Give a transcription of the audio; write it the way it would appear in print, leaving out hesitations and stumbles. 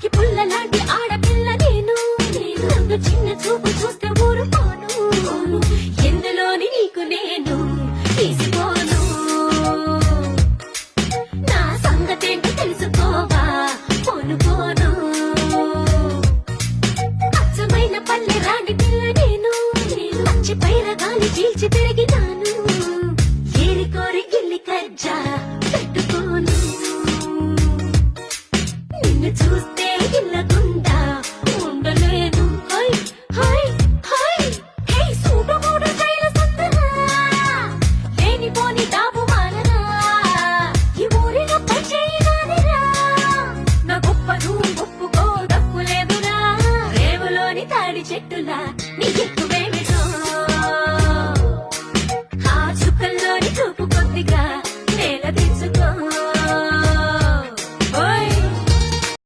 అక్కి పుల్ల లాంటి ఆడపిల్ల నేను నన్ను చిన్న చూపు చూస్తే ఊరుకోను ఎందులోని నీకు నేను తీసుకోను నా సంగతేంటో తెలుసుకోవా పోను పోను అచ్చమైన పల్లె రాని పిల్ల నేను మంచి పైన గాలి చీల్చి తిరిగినాను ఏరి కోరి గిల్లి కజ్జా పెట్టుకోను నిన్ను చూస్తే ఇల్లగుండా